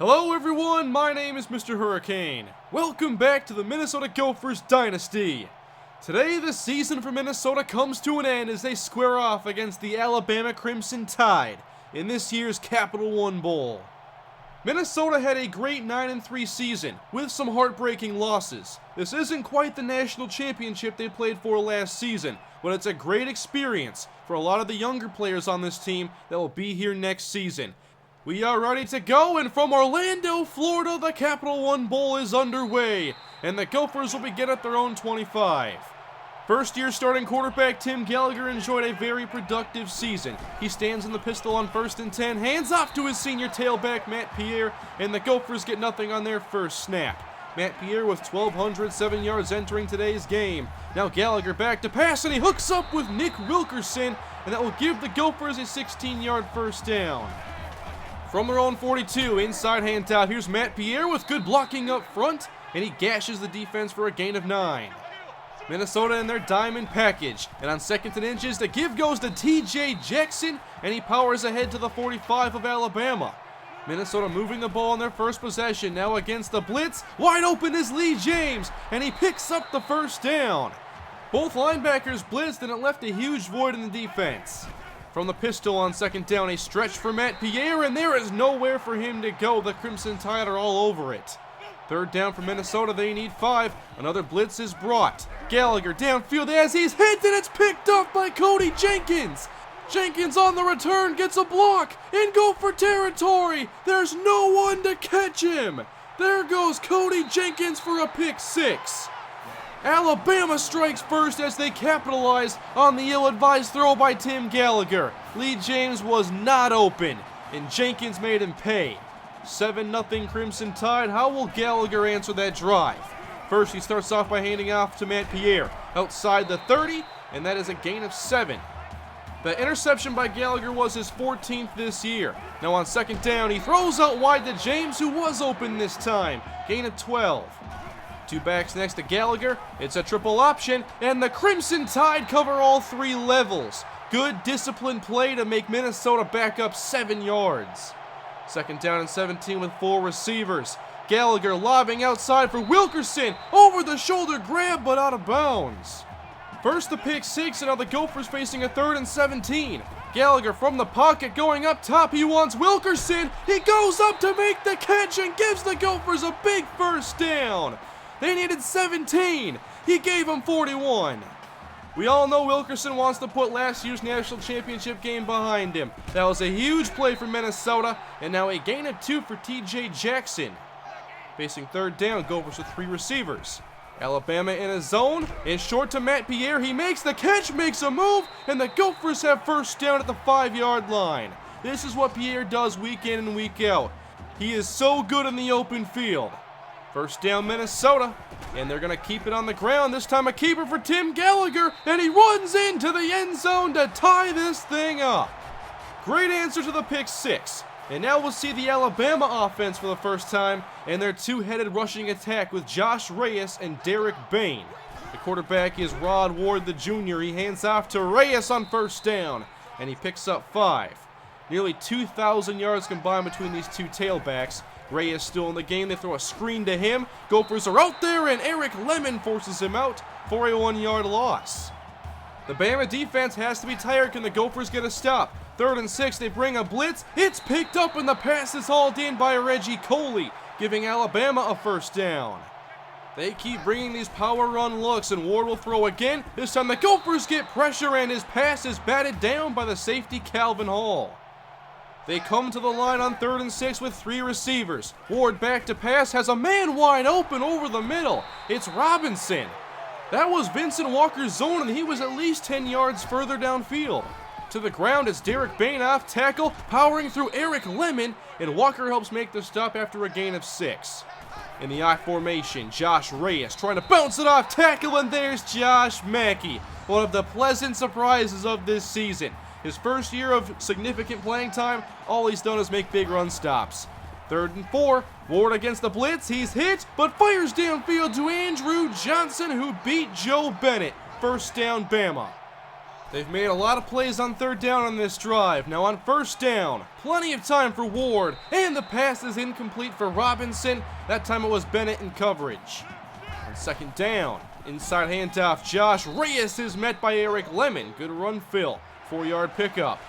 Hello everyone, my name is MrHurriicane. Welcome back to the Minnesota Gophers Dynasty. Today the season for Minnesota comes to an end as they square off against the Alabama Crimson Tide in this year's Capital One Bowl. Minnesota had a great 9-3 season with some heartbreaking losses. This isn't quite the national championship they played for last season, but it's a great experience for a lot of the younger players on this team that will be here next season. We are ready to go, and from Orlando, Florida, the Capital One Bowl is underway, and the Gophers will begin at their own 25. First-year starting quarterback Tim Gallagher enjoyed a very productive season. He stands in the pistol on 1st and 10, hands off to his senior tailback Matt Pierre, and the Gophers get nothing on their first snap. Matt Pierre with 1,207 yards entering today's game. Now Gallagher back to pass, and he hooks up with Nick Wilkerson, and that will give the Gophers a 16-yard first down. From their own 42, inside handout, here's Matt Pierre with good blocking up front, and he gashes the defense for a gain of 9. Minnesota in their diamond package, and on 2nd and inches, the give goes to T.J. Jackson, and he powers ahead to the 45 of Alabama. Minnesota moving the ball on their first possession, now against the blitz. Wide open is Lee James, and he picks up the first down. Both linebackers blitzed, and it left a huge void in the defense. From the pistol on 2nd down, a stretch for Matt Pierre, and there is nowhere for him to go. The Crimson Tide are all over it. 3rd down for Minnesota, they need 5. Another blitz is brought. Gallagher downfield as he's hit, and it's picked up by Cody Jenkins. Jenkins on the return gets a block in Gopher territory. There's no one to catch him. There goes Cody Jenkins for a pick 6. Alabama strikes first as they capitalize on the ill-advised throw by Tim Gallagher. Lee James was not open, and Jenkins made him pay. 7-0 Crimson Tide. How will Gallagher answer that drive? First, he starts off by handing off to Matt Pierre outside the 30, and that is a gain of 7. The interception by Gallagher was his 14th this year. Now on 2nd down, he throws out wide to James, who was open this time. Gain of 12. 2 backs next to Gallagher. It's a triple option, and the Crimson Tide cover all 3 levels. Good disciplined play to make Minnesota back up 7 yards. 2nd down and 17 with 4 receivers. Gallagher lobbing outside for Wilkerson. Over the shoulder grab, but out of bounds. First the pick 6, and now the Gophers facing a 3rd and 17. Gallagher from the pocket going up top. He wants Wilkerson. He goes up to make the catch and gives the Gophers a big first down. They needed 17. He gave them 41. We all know Wilkerson wants to put last year's national championship game behind him. That was a huge play for Minnesota, and now a gain of 2 for T.J. Jackson. Facing 3rd down, Gophers with 3 receivers. Alabama in a zone, and short to Matt Pierre. He makes the catch, makes a move, and the Gophers have first down at the 5-yard line. This is what Pierre does week in and week out. He is so good in the open field. First down Minnesota, and they're going to keep it on the ground. This time a keeper for Tim Gallagher, and he runs into the end zone to tie this thing up. Great answer to the pick 6. And now we'll see the Alabama offense for the first time and their 2-headed rushing attack with Josh Reyes and Derek Bain. The quarterback is Rod Ward the Jr. He hands off to Reyes on 1st down, and he picks up 5. Nearly 2,000 yards combined between these 2 tailbacks. Reyes still in the game. They throw a screen to him. Gophers are out there, and Eric Lemon forces him out for a 1-yard loss. The Bama defense has to be tired. Can the Gophers get a stop? 3rd and 6, they bring a blitz. It's picked up, and the pass is hauled in by Reggie Coley, giving Alabama a first down. They keep bringing these power run looks, and Ward will throw again. This time the Gophers get pressure, and his pass is batted down by the safety Calvin Hall. They come to the line on 3rd and 6 with 3 receivers. Ward back to pass, has a man wide open over the middle. It's Robinson. That was Vincent Walker's zone, and he was at least 10 yards further downfield. To the ground is Derek Bain off tackle, powering through Eric Lemon, and Walker helps make the stop after a gain of 6. In the I formation, Josh Reyes trying to bounce it off tackle, and there's Josh Mackey, one of the pleasant surprises of this season. His first year of significant playing time, all he's done is make big run stops. 3rd and 4, Ward against the blitz, he's hit, but fires downfield to Andrew Johnson, who beat Joe Bennett. First down, Bama. They've made a lot of plays on third down on this drive. Now on first down, plenty of time for Ward, and the pass is incomplete for Robinson. That time it was Bennett in coverage. On second down, inside handoff, Josh Reyes is met by Eric Lemon. Good run fill, 4-yard pickup.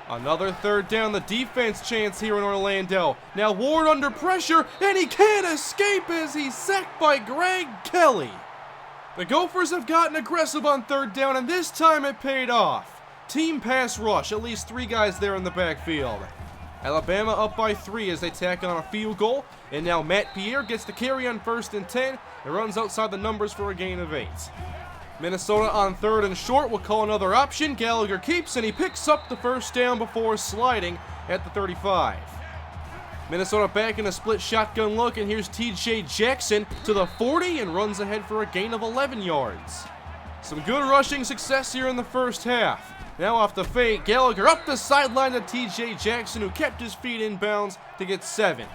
Another third down, the defense chance here in Orlando. Now Ward under pressure, and he can't escape as he's sacked by Greg Kelly. The Gophers have gotten aggressive on third down, and this time it paid off. Team pass rush, at least 3 guys there in the backfield. Alabama up by 3 as they tack on a field goal, and now Matt Pierre gets the carry on 1st and 10 and runs outside the numbers for a gain of 8. Minnesota on 3rd and short will call another option. Gallagher keeps, and he picks up the first down before sliding at the 35. Minnesota back in a split shotgun look, and here's TJ Jackson to the 40 and runs ahead for a gain of 11 yards. Some good rushing success here in the first half. Now off the fake, Gallagher up the sideline to TJ Jackson, who kept his feet in bounds to get 7.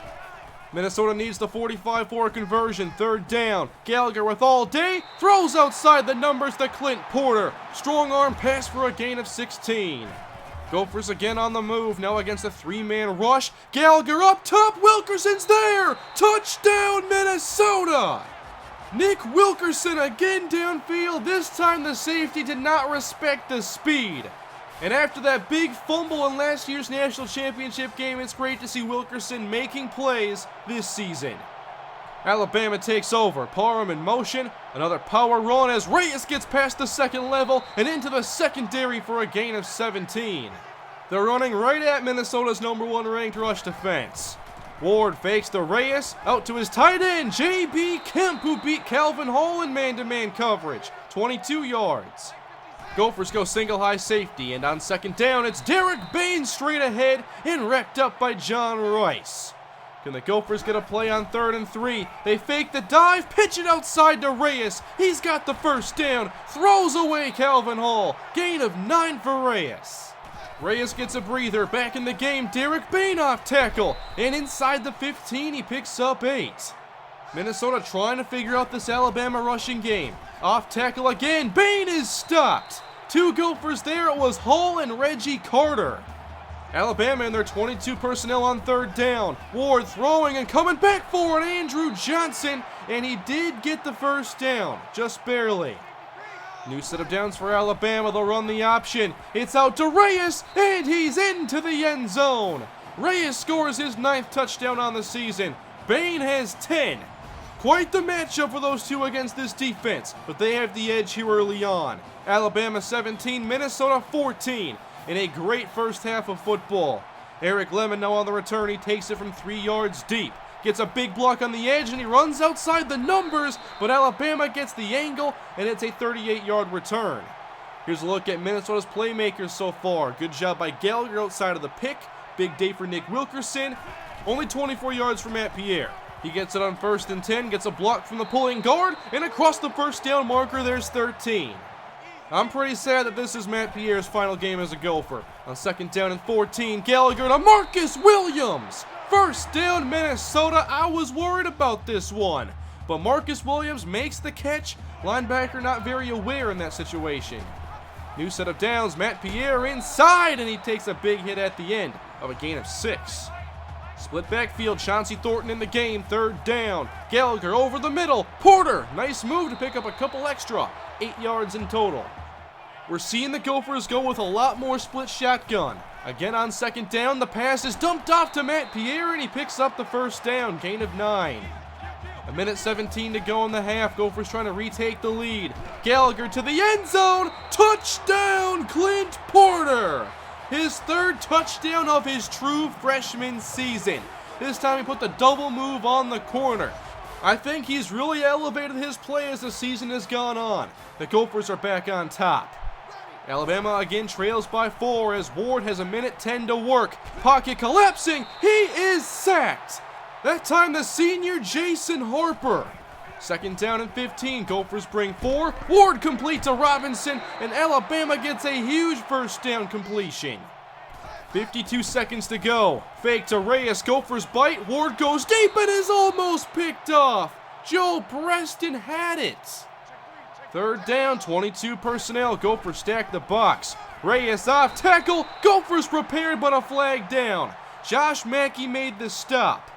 Minnesota needs the 45 for a conversion. Third down, Gallagher with all day, throws outside the numbers to Clint Porter. Strong arm pass for a gain of 16. Gophers again on the move, now against a 3-man rush. Gallagher up top, Wilkerson's there! Touchdown, Minnesota! Nick Wilkerson again downfield. This time the safety did not respect the speed. And after that big fumble in last year's national championship game, it's great to see Wilkerson making plays this season. Alabama takes over, Parham in motion, another power run as Reyes gets past the second level and into the secondary for a gain of 17. They're running right at Minnesota's #1 ranked rush defense. Ward fakes to Reyes, out to his tight end, J.B. Kemp, who beat Calvin Hall in man-to-man coverage, 22 yards. Gophers go single high safety, and on second down, it's Derek Bain straight ahead and wrapped up by John Rice. Can the Gophers get a play on 3rd and 3? They fake the dive, pitch it outside to Reyes. He's got the first down, throws away Calvin Hall. Gain of 9 for Reyes. Reyes gets a breather, back in the game, Derek Bain off tackle. And inside the 15, he picks up 8. Minnesota trying to figure out this Alabama rushing game. Off tackle again, Bain is stopped. 2 Gophers there, it was Hall and Reggie Carter. Alabama in their 22 personnel on 3rd down. Ward throwing and coming back for it, Andrew Johnson, and he did get the first down, just barely. New set of downs for Alabama, they'll run the option. It's out to Reyes, and he's into the end zone. Reyes scores his 9th touchdown on the season. Bain has 10. Quite the matchup for those two against this defense, but they have the edge here early on. Alabama 17, Minnesota 14. In a great first half of football. Eric Lemon now on the return. He takes it from 3 yards deep. Gets a big block on the edge, and he runs outside the numbers, but Alabama gets the angle, and it's a 38-yard return. Here's a look at Minnesota's playmakers so far. Good job by Gallagher outside of the pick. Big day for Nick Wilkerson. Only 24 yards for Matt Pierre. He gets it on 1st and 10, gets a block from the pulling guard, and across the first down marker, there's 13. I'm pretty sad that this is Matt Pierre's final game as a Gopher. On 2nd down and 14, Gallagher to Marcus Williams. First down, Minnesota. I was worried about this one, but Marcus Williams makes the catch. Linebacker not very aware in that situation. New set of downs, Matt Pierre inside, and he takes a big hit at the end of a gain of 6. Split backfield, Chauncey Thornton in the game, 3rd down. Gallagher over the middle, Porter, nice move to pick up a couple extra, 8 yards in total. We're seeing the Gophers go with a lot more split shotgun. Again on 2nd down, the pass is dumped off to Matt Pierre, and he picks up the first down, gain of 9. 1:17 to go in the half, Gophers trying to retake the lead. Gallagher to the end zone, touchdown Clint Porter! His 3rd touchdown of his true freshman season. This time he put the double move on the corner. I think he's really elevated his play as the season has gone on. The Gophers are back on top. Alabama again trails by 4 as Ward has 1:10 to work. Pocket collapsing, he is sacked. That time the senior Jason Harper. 2nd down and 15, Gophers bring 4. Ward complete to Robinson, and Alabama gets a huge first down completion. 52 seconds to go. Fake to Reyes, Gophers bite. Ward goes deep and is almost picked off. Joe Preston had it. Third down, 22 personnel. Gophers stack the box. Reyes off tackle. Gophers prepared, but a flag down. Josh Mackey made the stop.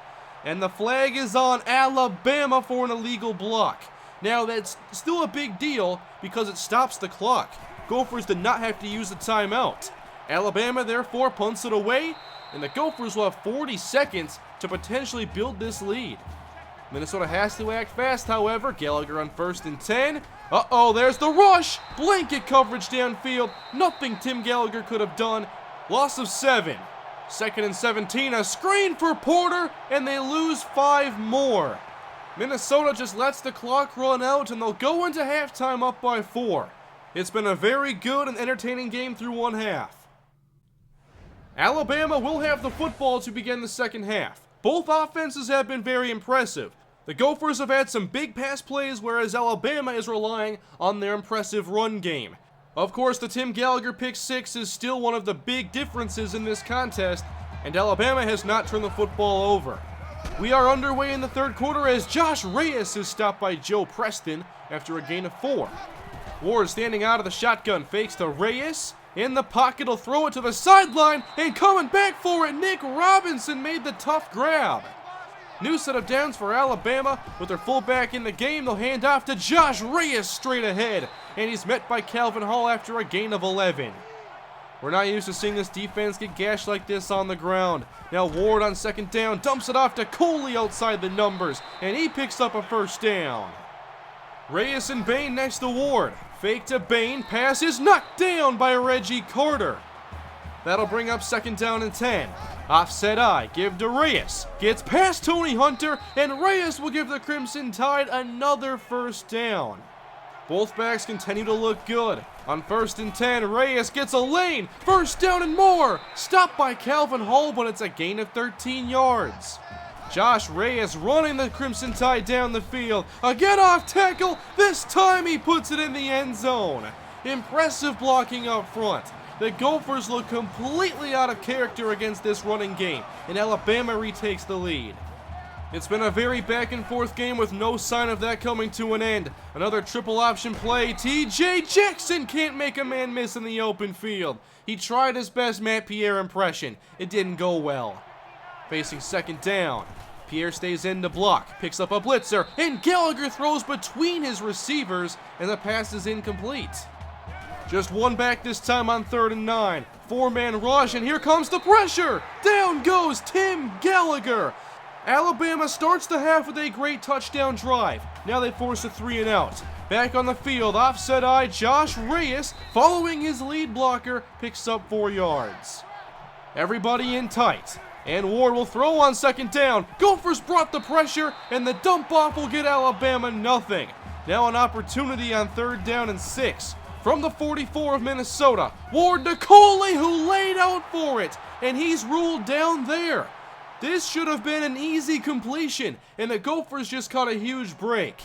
And the flag is on Alabama for an illegal block. Now, that's still a big deal because it stops the clock. Gophers did not have to use a timeout. Alabama, therefore, punts it away, and the Gophers will have 40 seconds to potentially build this lead. Minnesota has to act fast, however. Gallagher on 1st and 10. Uh-oh, there's the rush! Blanket coverage downfield. Nothing Tim Gallagher could have done. Loss of 7. 2nd and 17, a screen for Porter, and they lose 5 more. Minnesota just lets the clock run out, and they'll go into halftime up by 4. It's been a very good and entertaining game through one half. Alabama will have the football to begin the second half. Both offenses have been very impressive. The Gophers have had some big pass plays, whereas Alabama is relying on their impressive run game. Of course, the Tim Gallagher pick 6 is still one of the big differences in this contest, and Alabama has not turned the football over. We are underway in the third quarter as Josh Reyes is stopped by Joe Preston after a gain of 4. Ward standing out of the shotgun, fakes to Reyes. In the pocket, will throw it to the sideline, and coming back for it, Nick Robinson made the tough grab. New set of downs for Alabama. With their fullback in the game, they'll hand off to Josh Reyes straight ahead, and he's met by Calvin Hall after a gain of 11. We're not used to seeing this defense get gashed like this on the ground. Now Ward on 2nd down, dumps it off to Coley outside the numbers, and he picks up a 1st down. Reyes and Bain next to Ward. Fake to Bain, pass is knocked down by Reggie Carter. That'll bring up 2nd down and 10. Offset I, give to Reyes. Gets past Tony Hunter, and Reyes will give the Crimson Tide another 1st down. Both backs continue to look good. On 1st and 10, Reyes gets a lane. 1st down and more. Stopped by Calvin Hall, but it's a gain of 13 yards. Josh Reyes running the Crimson Tide down the field. A get-off tackle. This time he puts it in the end zone. Impressive blocking up front. The Gophers look completely out of character against this running game, and Alabama retakes the lead. It's been a very back-and-forth game with no sign of that coming to an end. Another triple option play. T.J. Jackson can't make a man miss in the open field. He tried his best Matt Pierre impression. It didn't go well. Facing 2nd down. Pierre stays in to block, picks up a blitzer, and Gallagher throws between his receivers, and the pass is incomplete. Just one back this time on 3rd and 9. 4-man rush, and here comes the pressure. Down goes Tim Gallagher. Alabama starts the half with a great touchdown drive. Now they force a 3 and out. Back on the field, offset I, Josh Reyes, following his lead blocker, picks up 4 yards. Everybody in tight. And Ward will throw on 2nd down. Gophers brought the pressure, and the dump off will get Alabama nothing. Now an opportunity on 3rd down and 6. From the 44 of Minnesota, Ward to Coley, who laid out for it, and he's ruled down there. This should have been an easy completion, and the Gophers just caught a huge break.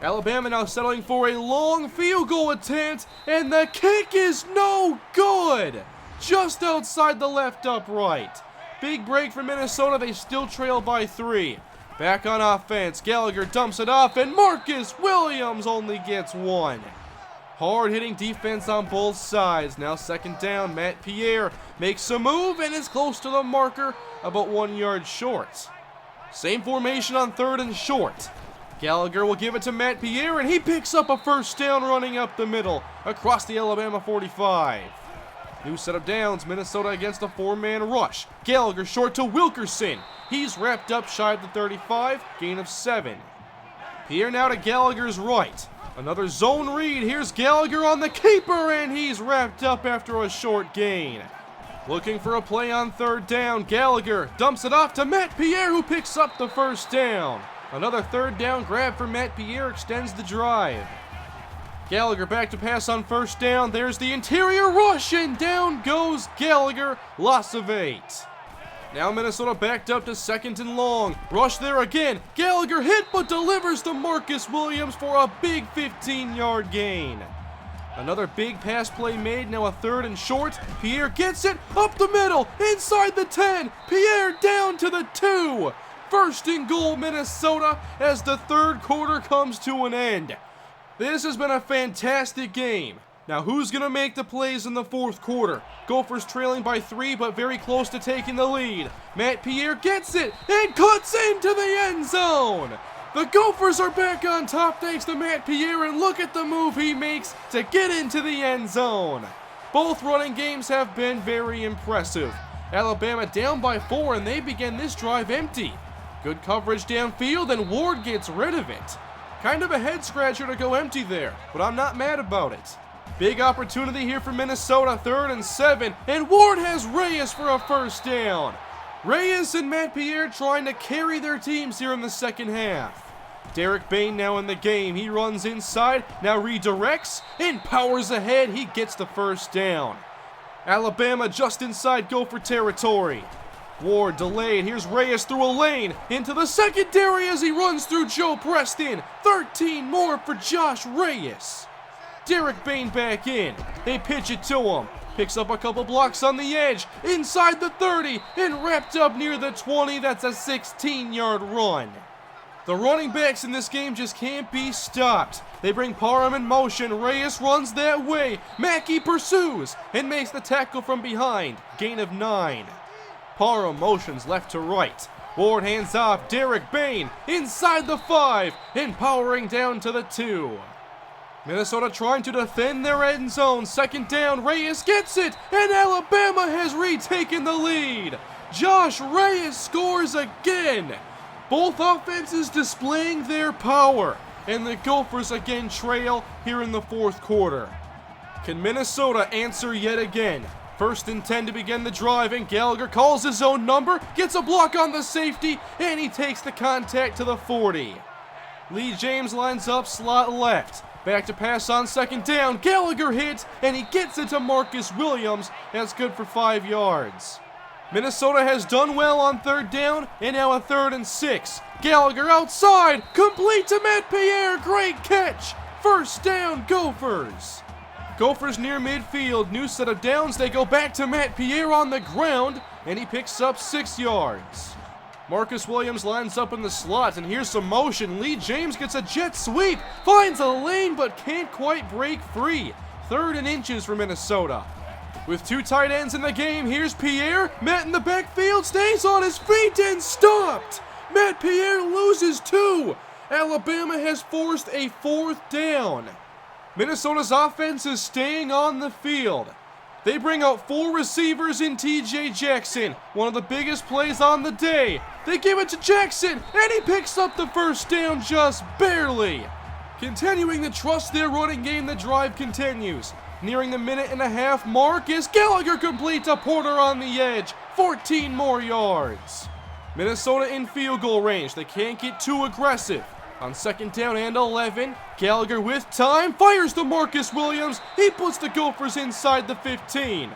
Alabama now settling for a long field goal attempt, and the kick is no good. Just outside the left upright. Big break for Minnesota, they still trail by 3. Back on offense, Gallagher dumps it off, and Marcus Williams only gets 1. Hard-hitting defense on both sides. Now 2nd down, Matt Pierre makes a move and is close to the marker, about 1 yard short. Same formation on 3rd and short. Gallagher will give it to Matt Pierre, and he picks up a 1st down running up the middle across the Alabama 45. New set of downs, Minnesota against a 4-man rush. Gallagher short to Wilkerson. He's wrapped up shy of the 35, gain of 7. Pierre now to Gallagher's right. Another zone read. Here's Gallagher on the keeper, and he's wrapped up after a short gain. Looking for a play on 3rd down. Gallagher dumps it off to Matt Pierre, who picks up the 1st down. Another 3rd down grab for Matt Pierre extends the drive. Gallagher back to pass on 1st down. There's the interior rush, and down goes Gallagher. Loss of 8. Now Minnesota backed up to 2nd and long. Rush there again. Gallagher hit but delivers to Marcus Williams for a big 15-yard gain. Another big pass play made, now a 3rd and short. Pierre gets it up the middle, inside the 10. Pierre down to the 2. 1st and goal Minnesota as the 3rd quarter comes to an end. This has been a fantastic game. Now who's going to make the plays in the fourth quarter? Gophers trailing by 3 but very close to taking the lead. Matt Pierre gets it and cuts into the end zone. The Gophers are back on top thanks to Matt Pierre, and look at the move he makes to get into the end zone. Both running games have been very impressive. Alabama down by 4 and they begin this drive empty. Good coverage downfield and Ward gets rid of it. Kind of a head scratcher to go empty there, but I'm not mad about it. Big opportunity here for Minnesota, 3rd and 7, and Ward has Reyes for a first down. Reyes and Matt Pierre trying to carry their teams here in the second half. Derek Bain now in the game. He runs inside, now redirects, and powers ahead. He gets the first down. Alabama just inside Gopher territory. Ward delayed. Here's Reyes through a lane into the secondary as he runs through Joe Preston. 13 more for Josh Reyes. Derek Bain back in. They pitch it to him. Picks up a couple blocks on the edge, inside the 30, and wrapped up near the 20. That's a 16-yard run. The running backs in this game just can't be stopped. They bring Parham in motion. Reyes runs that way. Mackey pursues and makes the tackle from behind. Gain of 9. Parham motions left to right. Ward hands off. Derek Bain inside the 5 and powering down to the 2. Minnesota trying to defend their end zone. Second down, Reyes gets it, and Alabama has retaken the lead. Josh Reyes scores again. Both offenses displaying their power, and the Gophers again trail here in the fourth quarter. Can Minnesota answer yet again? 1st and 10 to begin the drive, and Gallagher calls his own number, gets a block on the safety, and he takes the contact to the 40. Lee James lines up slot left. Back to pass on second down. Gallagher hits, and he gets it to Marcus Williams. That's good for 5 yards. Minnesota has done well on 3rd down, and now a 3rd and 6. Gallagher outside, complete to Matt Pierre. Great catch. First down, Gophers. Gophers near midfield. New set of downs. They go back to Matt Pierre on the ground, and he picks up 6 yards. Marcus Williams lines up in the slot, and here's some motion. Lee James gets a jet sweep, finds a lane, but can't quite break free. 3rd and inches for Minnesota. With 2 tight ends in the game, here's Pierre. Matt in the backfield, stays on his feet and stopped. Matt Pierre loses 2. Alabama has forced a 4th down. Minnesota's offense is staying on the field. They bring out 4 receivers in T.J. Jackson, one of the biggest plays on the day. They give it to Jackson, and he picks up the first down just barely. Continuing to trust their running game, the drive continues. Nearing the 1.5-minute mark as Gallagher completes a Porter on the edge. 14 more yards. Minnesota in field goal range. They can't get too aggressive. On 2nd down and 11, Gallagher with time, fires to Marcus Williams. He puts the Gophers inside the 15.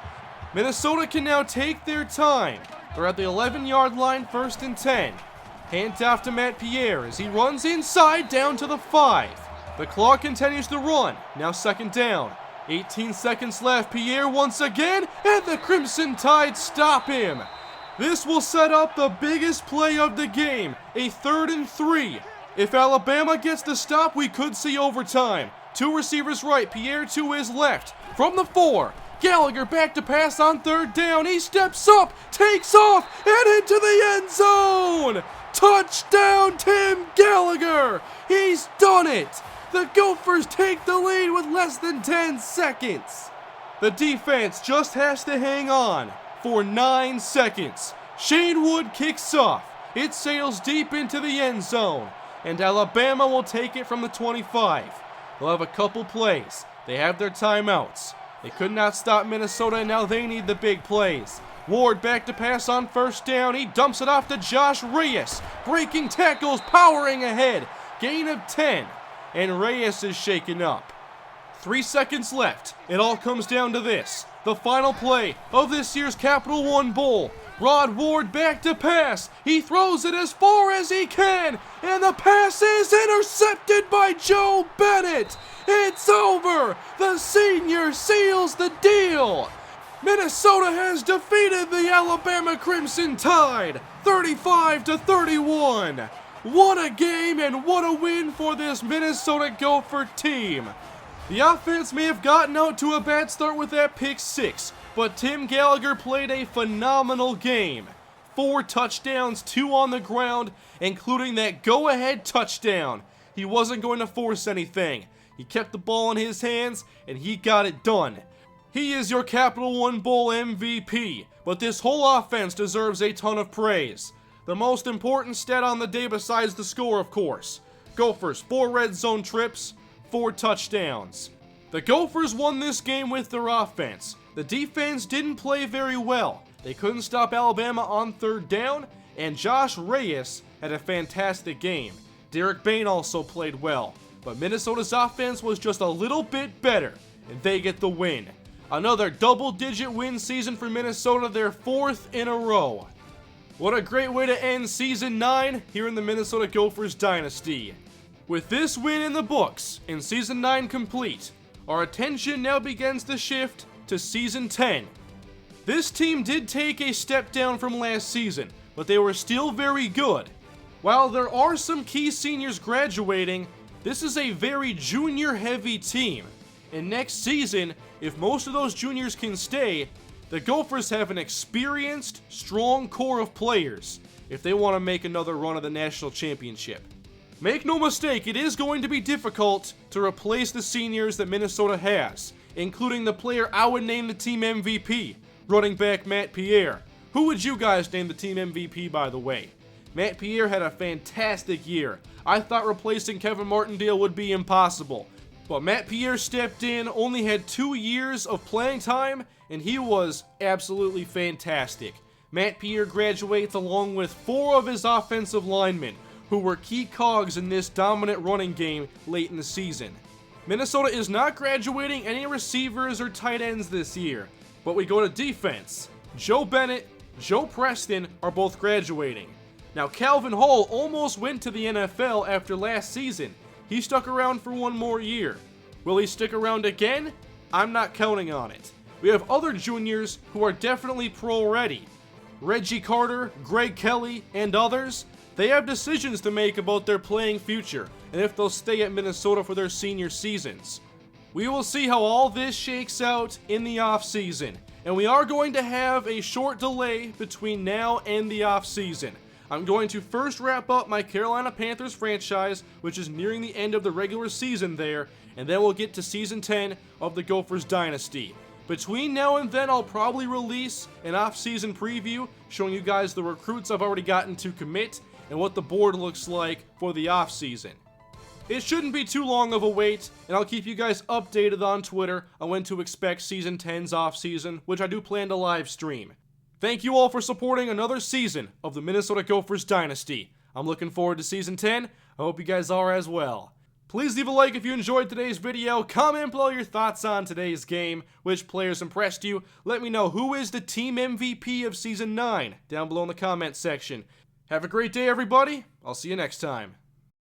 Minnesota can now take their time. They're at the 11-yard line, 1st and 10. Hand off to Matt Pierre as he runs inside down to the 5. The clock continues to run. Now 2nd down. 18 seconds left. Pierre once again, and the Crimson Tide stop him. This will set up the biggest play of the game, a 3rd and 3. If Alabama gets the stop, we could see overtime. 2 receivers right, Pierre to his left. From the 4, Gallagher back to pass on 3rd down. He steps up, takes off, and into the end zone. Touchdown, Tim Gallagher. He's done it. The Gophers take the lead with less than 10 seconds. The defense just has to hang on for 9 seconds. Shane Wood kicks off. It sails deep into the end zone, and Alabama will take it from the 25. They'll have a couple plays. They have their timeouts. They could not stop Minnesota, and now they need the big plays. Ward back to pass on 1st down. He dumps it off to Josh Reyes. Breaking tackles, powering ahead. Gain of 10, and Reyes is shaken up. 3 seconds left. It all comes down to this. The final play of this year's Capital One Bowl. Rod Ward back to pass. He throws it as far as he can, and the pass is intercepted by Joe Bennett. It's over. The senior seals the deal. Minnesota has defeated the Alabama Crimson Tide 35-31. What a game and what a win for this Minnesota Gopher team. The offense may have gotten out to a bad start with that pick 6, but Tim Gallagher played a phenomenal game. 4 touchdowns, 2 on the ground, including that go-ahead touchdown. He wasn't going to force anything. He kept the ball in his hands, and he got it done. He is your Capital One Bowl MVP, but this whole offense deserves a ton of praise. The most important stat on the day besides the score, of course. Gophers, 4 red zone trips, 4 touchdowns. The Gophers won this game with their offense. The defense didn't play very well. They couldn't stop Alabama on 3rd down, and Josh Reyes had a fantastic game. Derek Bain also played well, but Minnesota's offense was just a little bit better, and they get the win. Another double-digit win season for Minnesota, their 4th in a row. What a great way to end Season 9 here in the Minnesota Gophers Dynasty. With this win in the books and Season 9 complete, our attention now begins to shift to Season 10. This team did take a step down from last season, but they were still very good. While there are some key seniors graduating, this is a very junior-heavy team. And next season, if most of those juniors can stay, the Gophers have an experienced, strong core of players if they want to make another run of the national championship. Make no mistake, it is going to be difficult to replace the seniors that Minnesota has, including the player I would name the team MVP, running back Matt Pierre. Who would you guys name the team MVP, by the way? Matt Pierre had a fantastic year. I thought replacing Kevin Martindale would be impossible, but Matt Pierre stepped in, only had 2 years of playing time, and he was absolutely fantastic. Matt Pierre graduates along with 4 of his offensive linemen, who were key cogs in this dominant running game late in the season. Minnesota is not graduating any receivers or tight ends this year, but we go to defense. Joe Bennett, Joe Preston are both graduating. Now Calvin Hall almost went to the NFL after last season. He stuck around for 1 more year. Will he stick around again? I'm not counting on it. We have other juniors who are definitely pro-ready. Reggie Carter, Greg Kelly, and others, they have decisions to make about their playing future and if they'll stay at Minnesota for their senior seasons. We will see how all this shakes out in the offseason, and we are going to have a short delay between now and the offseason. I'm going to first wrap up my Carolina Panthers franchise, which is nearing the end of the regular season there, and then we'll get to Season 10 of the Gophers Dynasty. Between now and then, I'll probably release an off-season preview showing you guys the recruits I've already gotten to commit and what the board looks like for the off-season. It shouldn't be too long of a wait, and I'll keep you guys updated on Twitter on when to expect Season 10's off-season, which I do plan to live stream. Thank you all for supporting another season of the Minnesota Gophers Dynasty. I'm looking forward to Season 10. I hope you guys are as well. Please leave a like if you enjoyed today's video, comment below your thoughts on today's game, which players impressed you, let me know who is the team MVP of Season 9 down below in the comment section. Have a great day everybody, I'll see you next time.